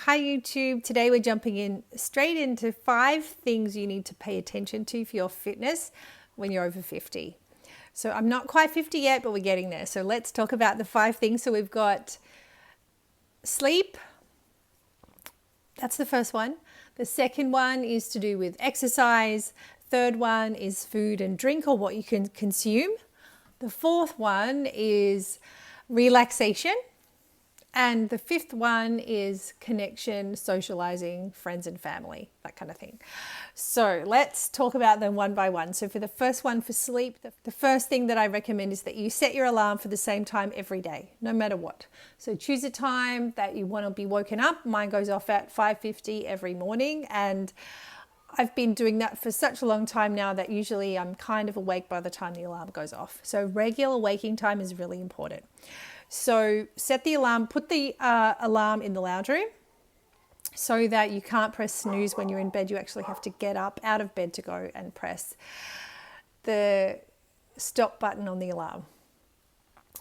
Hi YouTube. Today we're jumping in straight into 5 things you need to pay attention to for your fitness when you're over 50. So I'm not quite 50 yet, but we're getting there. So let's talk about the 5 things. So we've got sleep. That's the first one. The second one is to do with exercise. Third one is food and drink, or what you can consume. The fourth one is relaxation. And the fifth one is connection, socializing, friends and family, that kind of thing. So let's talk about them one by one. So for the first one, for sleep, the first thing that I recommend is that you set your alarm for the same time every day, no matter what. So choose a time that you want to be woken up. Mine goes off at 5:50 every morning, and I've been doing that for such a long time now that usually I'm kind of awake by the time the alarm goes off. So regular waking time is really important. So set the alarm, put the alarm in the lounge room so that you can't press snooze when you're in bed. You actually have to get up out of bed to go and press the stop button on the alarm.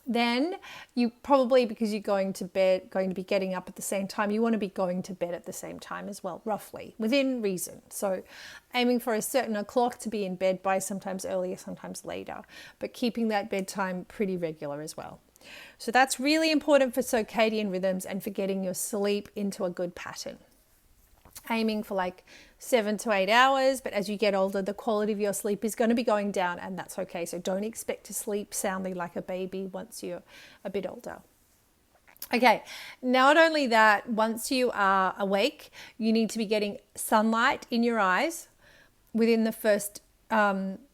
Then you probably, because you're going to be getting up at the same time, you want to be going to bed at the same time as well, roughly, within reason. So aiming for a certain o'clock to be in bed by, sometimes earlier, sometimes later, but keeping that bedtime pretty regular as well. So that's really important for circadian rhythms and for getting your sleep into a good pattern. Aiming for like 7 to 8 hours, but as you get older, the quality of your sleep is going to be going down, and that's okay. So don't expect to sleep soundly like a baby once you're a bit older. Okay, not only that, once you are awake, you need to be getting sunlight in your eyes within the first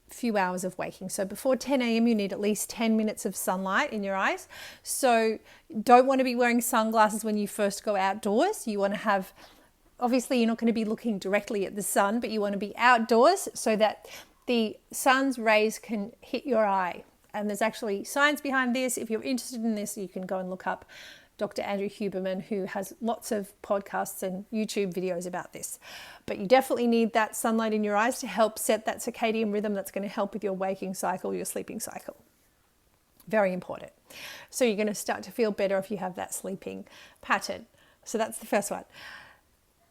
few hours of waking. So before 10 a.m. you need at least 10 minutes of sunlight in your eyes. So don't want to be wearing sunglasses when you first go outdoors. You want to have, obviously you're not going to be looking directly at the sun, but you want to be outdoors so that the sun's rays can hit your eye. And there's actually science behind this. If you're interested in this, you can go and look up Dr. Andrew Huberman, who has lots of podcasts and YouTube videos about this. But you definitely need that sunlight in your eyes to help set that circadian rhythm that's going to help with your waking cycle, your sleeping cycle. Very important. So you're going to start to feel better if you have that sleeping pattern. So that's the first one.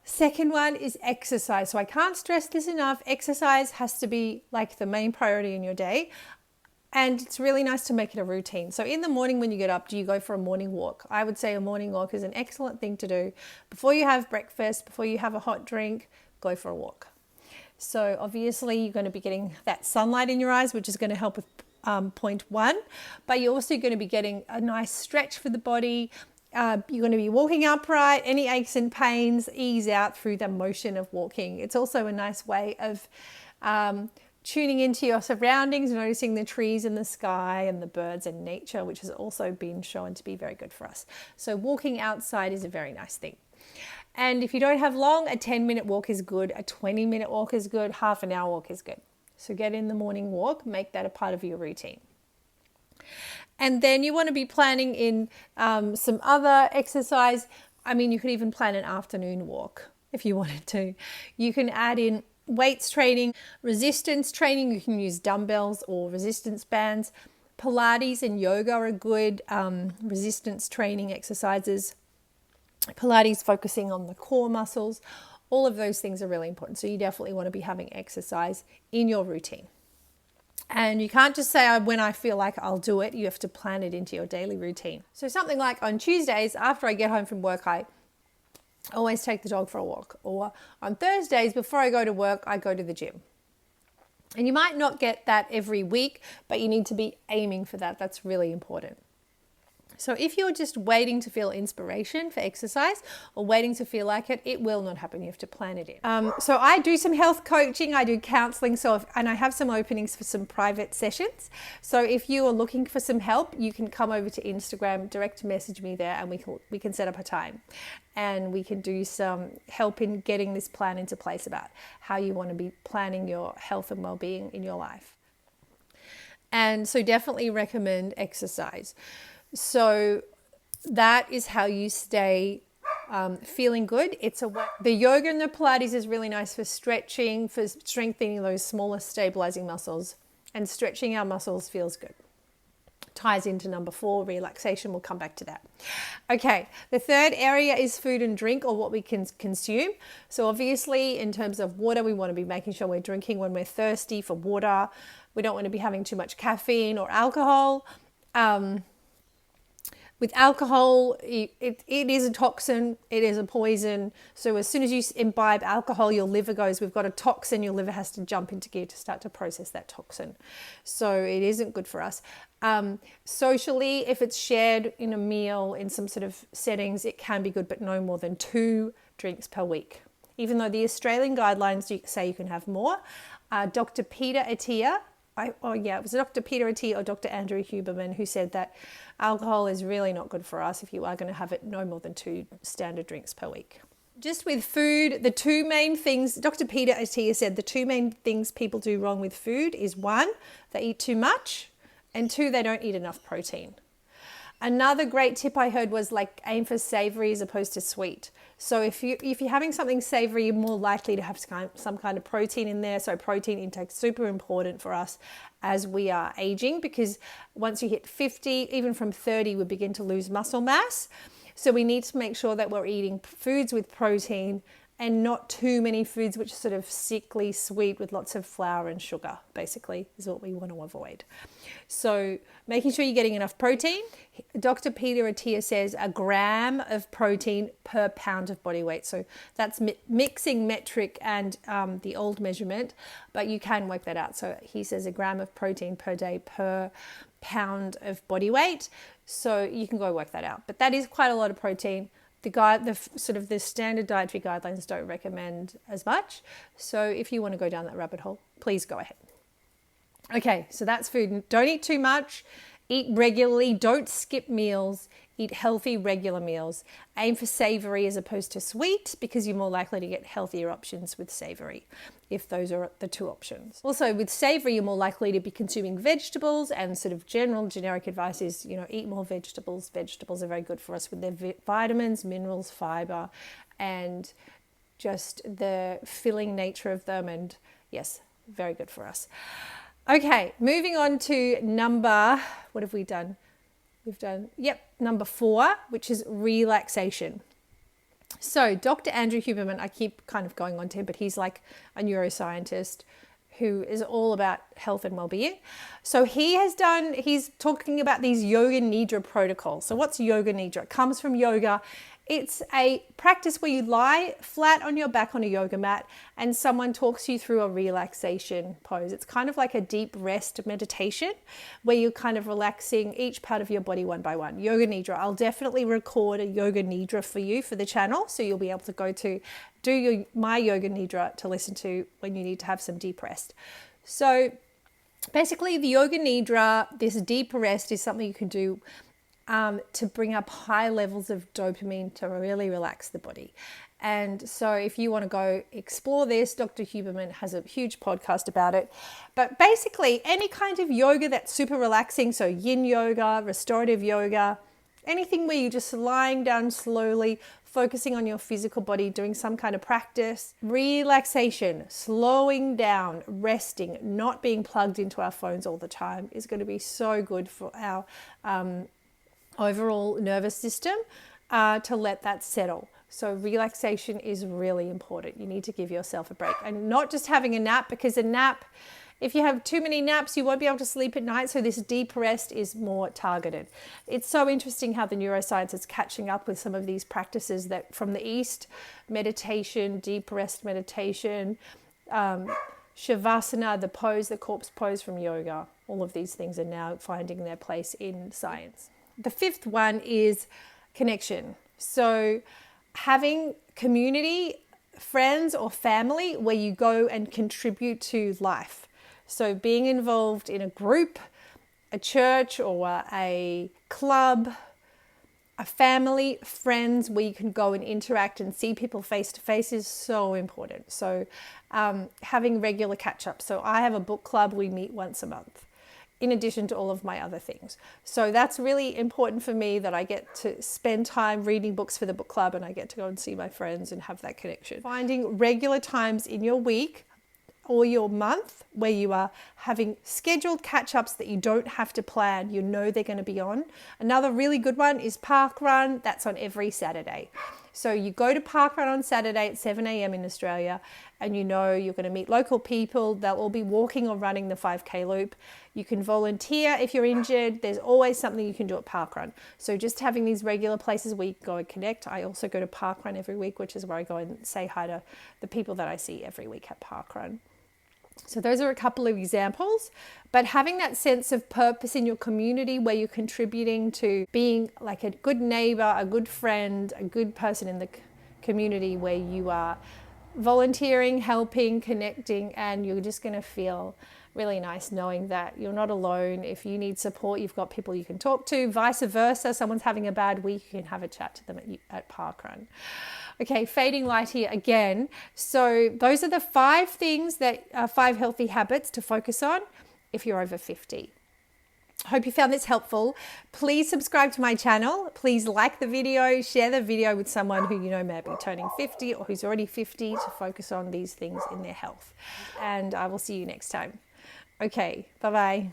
Second one is exercise. So I can't stress this enough. Exercise has to be like the main priority in your day. And it's really nice to make it a routine. So in the morning when you get up, do you go for a morning walk? I would say a morning walk is an excellent thing to do. Before you have breakfast, before you have a hot drink, go for a walk. So obviously you're going to be getting that sunlight in your eyes, which is going to help with point 1. But you're also going to be getting a nice stretch for the body. You're going to be walking upright. Any aches and pains ease out through the motion of walking. It's also a nice way of tuning into your surroundings, noticing the trees and the sky and the birds and nature, which has also been shown to be very good for us. So walking outside is a very nice thing. And if you don't have long, a 10-minute walk is good, a 20-minute walk is good, half an hour walk is good. So get in the morning walk, make that a part of your routine. And then you want to be planning in some other exercise. I mean, you could even plan an afternoon walk if you wanted to. You can add in weights training, resistance training. You can use dumbbells or resistance bands. Pilates and yoga are good resistance training exercises. Pilates focusing on the core muscles. All of those things are really important. So you definitely want to be having exercise in your routine. And you can't just say, when I feel like I'll do it. You have to plan it into your daily routine. So something like on Tuesdays, after I get home from work, I always take the dog for a walk. Or on Thursdays, before I go to work, I go to the gym. And you might not get that every week, but you need to be aiming for that. That's really important. So if you're just waiting to feel inspiration for exercise or waiting to feel like it, it will not happen. You have to plan it in. So I do some health coaching, I do counseling, and I have some openings for some private sessions. So if you are looking for some help, you can come over to Instagram, direct message me there, and we can set up a time. And we can do some help in getting this plan into place about how you want to be planning your health and well-being in your life. And so definitely recommend exercise. So that is how you stay feeling good. The yoga and the Pilates is really nice for stretching, for strengthening those smaller stabilizing muscles, and stretching our muscles feels good. ties into number 4, relaxation. We'll come back to that. Okay, the third area is food and drink, or what we can consume. So obviously in terms of water, we want to be making sure we're drinking when we're thirsty for water. We don't want to be having too much caffeine or alcohol. With alcohol, it is a toxin, it is a poison. So as soon as you imbibe alcohol, your liver goes, we've got a toxin, your liver has to jump into gear to start to process that toxin. So it isn't good for us. Socially, if it's shared in a meal, in some sort of settings, it can be good, but no more than 2 drinks per week. Even though the Australian guidelines say you can have more. Dr. Peter Attia, it was Dr. Peter Attia or Dr. Andrew Huberman who said that alcohol is really not good for us if you are going to have it no more than 2 standard drinks per week. Just with food, the 2 main things, Dr. Peter Attia said the 2 main things people do wrong with food is 1, they eat too much, and 2, they don't eat enough protein. Another great tip I heard was like aim for savory as opposed to sweet. So if you're having something savory, you're more likely to have some kind of protein in there. So protein intake is super important for us as we are aging, because once you hit 50, even from 30, we begin to lose muscle mass. So we need to make sure that we're eating foods with protein and not too many foods which are sort of sickly sweet with lots of flour and sugar, basically, is what we want to avoid. So making sure you're getting enough protein. Dr. Peter Attia says a gram of protein per pound of body weight. So that's mixing metric and the old measurement, but you can work that out. So he says a gram of protein per day per pound of body weight. So you can go work that out. But that is quite a lot of protein. The standard dietary guidelines don't recommend as much. So if you want to go down that rabbit hole, please go ahead. Okay, so that's food. Don't eat too much. Eat regularly. Don't skip meals. Eat healthy, regular meals. Aim for savory as opposed to sweet, because you're more likely to get healthier options with savory, if those are the 2 options. Also, with savory, you're more likely to be consuming vegetables, and sort of generic advice is, eat more vegetables. Vegetables are very good for us with their vitamins, minerals, fiber, and just the filling nature of them. And yes, very good for us. Okay, moving on to what have we done? Number 4, which is relaxation. So Dr. Andrew Huberman, I keep kind of going on to him, but he's like a neuroscientist who is all about health and well-being. So he's talking about these yoga nidra protocols. So what's yoga nidra? It comes from yoga. It's a practice where you lie flat on your back on a yoga mat and someone talks you through a relaxation pose. It's kind of like a deep rest meditation where you're kind of relaxing each part of your body one by one. Yoga nidra. I'll definitely record a yoga nidra for you for the channel, so you'll be able to go to my yoga nidra to listen to when you need to have some deep rest. So basically the yoga nidra, this deep rest, is something you can do to bring up high levels of dopamine to really relax the body. And so if you want to go explore this, Dr. Huberman has a huge podcast about it. But basically any kind of yoga that's super relaxing, so yin yoga, restorative yoga, anything where you're just lying down slowly, focusing on your physical body, doing some kind of practice. Relaxation, slowing down, resting, not being plugged into our phones all the time is going to be so good for our overall nervous system to let that settle. So relaxation is really important. You need to give yourself a break, and not just having a nap, because a nap, if you have too many naps, you won't be able to sleep at night. So this deep rest is more targeted. It's so interesting how the neuroscience is catching up with some of these practices that from the East, meditation, deep rest meditation, Shavasana, the corpse pose from yoga. All of these things are now finding their place in science. The 5th one is connection. So having community, friends or family where you go and contribute to life. So being involved in a group, a church or a club, a family, friends where you can go and interact and see people face to face is so important. So having regular catch-ups. So I have a book club, we meet once a month, in addition to all of my other things. So that's really important for me, that I get to spend time reading books for the book club and I get to go and see my friends and have that connection. Finding regular times in your week or your month where you are having scheduled catch-ups that you don't have to plan. You know they're going to be on. Another really good one is Park Run. That's on every Saturday. So you go to Park Run on Saturday at 7 a.m. in Australia, and you know you're going to meet local people. They'll all be walking or running the 5K loop. You can volunteer if you're injured. There's always something you can do at Park Run. So just having these regular places where you can go and connect. I also go to Park Run every week, which is where I go and say hi to the people that I see every week at Park Run. So those are a couple of examples, but having that sense of purpose in your community where you're contributing to being like a good neighbor, a good friend, a good person in the community where you are volunteering, helping, connecting, and you're just going to feel really nice knowing that you're not alone. If you need support, you've got people you can talk to. Vice versa, someone's having a bad week, you can have a chat to them at Park Run. Okay, fading light here again. So those are the 5 things that are 5 healthy habits to focus on if you're over 50. I hope you found this helpful. Please subscribe to my channel. Please like the video, share the video with someone who you know may be turning 50 or who's already 50 to focus on these things in their health. And I will see you next time. Okay, bye-bye.